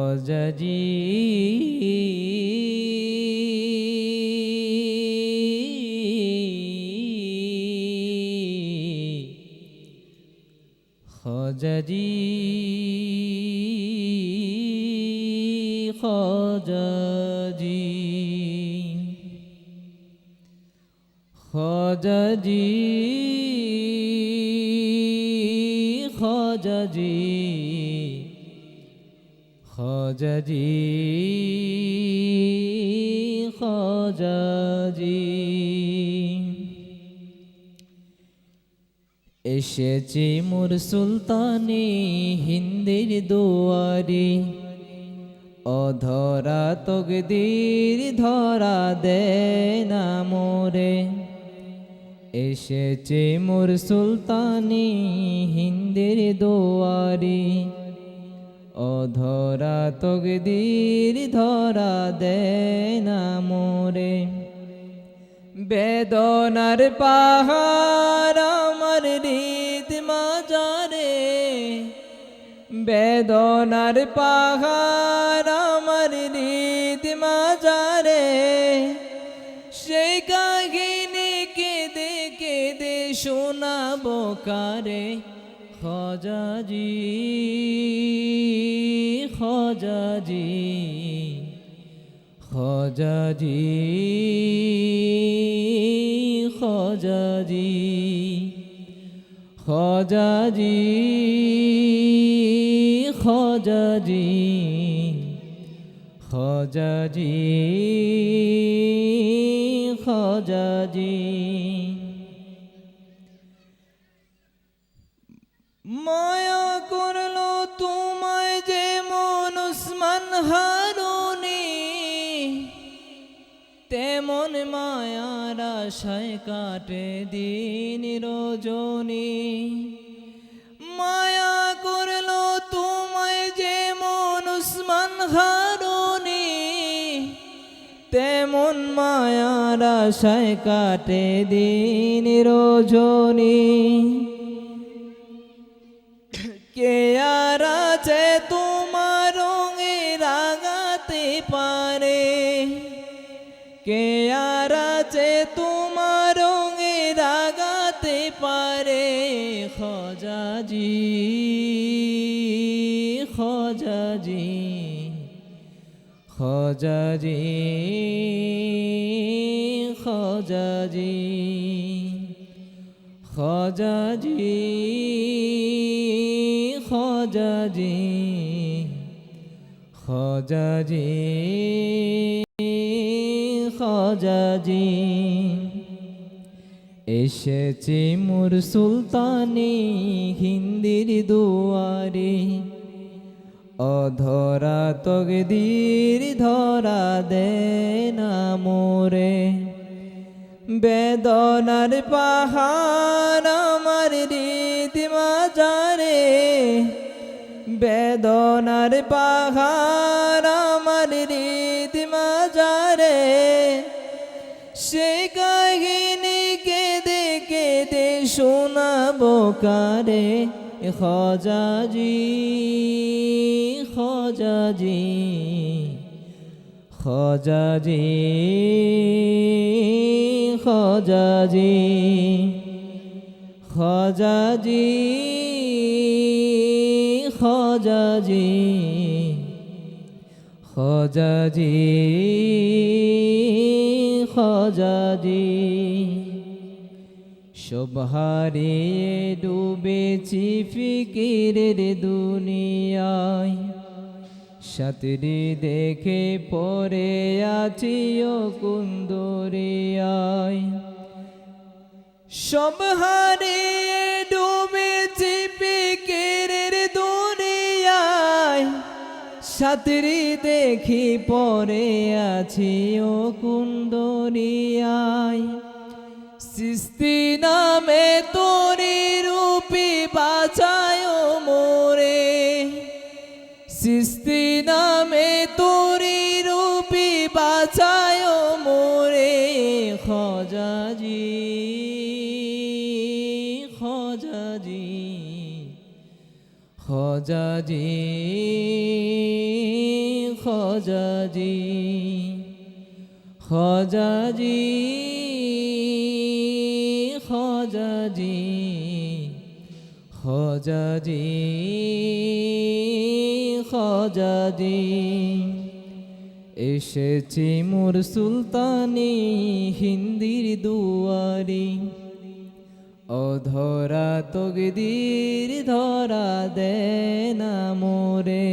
খোঁজাজি খোঁজাজি খোঁজাজি খোঁজাজি খোঁজাজি খোঁজাজি খোঁজাজি এসেছি মোর সুলতানি হিন্দির দুয়ারি অধরা তকদীর ধরা দে না মোরে এসেছি মোর সুলতানি হিন্দির দুয়ারি অধরা তকদীর ধরা দে না মোরে বেদনার পাহাড় আমার হৃদ মাজারে বেদনার পাহাড় আমার হৃদ মাজারে সেই কাহিনী কেঁদে কেঁদে শোনাবো কারে খোঁজাজি খোঁজাজি খোঁজাজি খোঁজাজি খোঁজাজি খোঁজাজি খোঁজাজি খোঁজাজি মায়া করলো তোমায় যে মন উসমান হারুনি তেমন মায়ার আশায় কাটে দিন রজনী মায়া করলো তোমায় যে মন উসমান হারুনি তেমন মায়ার আশায় কাটে দিন রজনী কে আর আছে তোমার রঙে রাগাতে পারে কে আর আছে তোমার রঙে রাগাতে পারে খোঁজাজি খোঁজাজি খোঁজাজি খোঁজাজি খোঁজাজি খোঁজাজি খোঁজাজি খোঁজাজি এসেছি মোর সুলতানি হিন্দির দুয়ারি অধরা তকদীর ধরা দে না মোরে বেদনার পাহাড় আমার হৃদ মাজারে বেদনার পাহাড় আমার হৃদ মাজারে সে কাহিনী কেঁদে কেঁদে শোনাবো কারে খোঁজাজি খোঁজাজি খোঁজাজি খোঁজাজি খোঁজাজি খোঁজাজি খোঁজাজি খোঁজাজি সব হারিয়ে ডুবেছি ফিকিরের দুনিয়ায় সাতরি দেখে পড়ে আছি ও কুন্দরিয়ায় সব হারিয়ে ডুবেছি ফিকিরের দুনিয়ায় সাতরি দেখি পড়ে আছি ও কুন্দরিয়ায় সৃষ্টি নামে তোরি রূপী বাঁচায় মোরে সৃষ্টি নামে তোরি রূপী বাঁচায় মোরে খোঁজাজি খোঁজাজি খোঁজাজি খোজাজি খোজাজি খোজাজি খোজাজি খোজাজি এসেছি মোর সুলতানি হিন্দির দুয়ারি অধরা তকদীর ধরা দেনা মোরে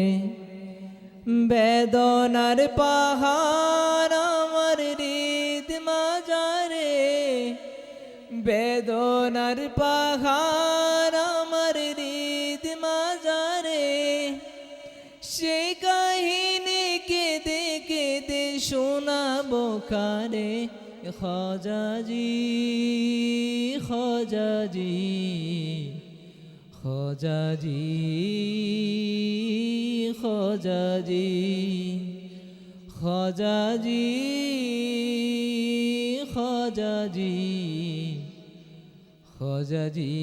বেদনার পাহাড় আমার হৃদ মাজারে বেদনার পাহাড় আমার হৃদ মাজারে সে কাহিনী কেঁদে কেঁদে শোনাবো কারে খোজাজি খোজাজি খোজাজি খোজাজি খোজাজি খোজাজি খোজাজি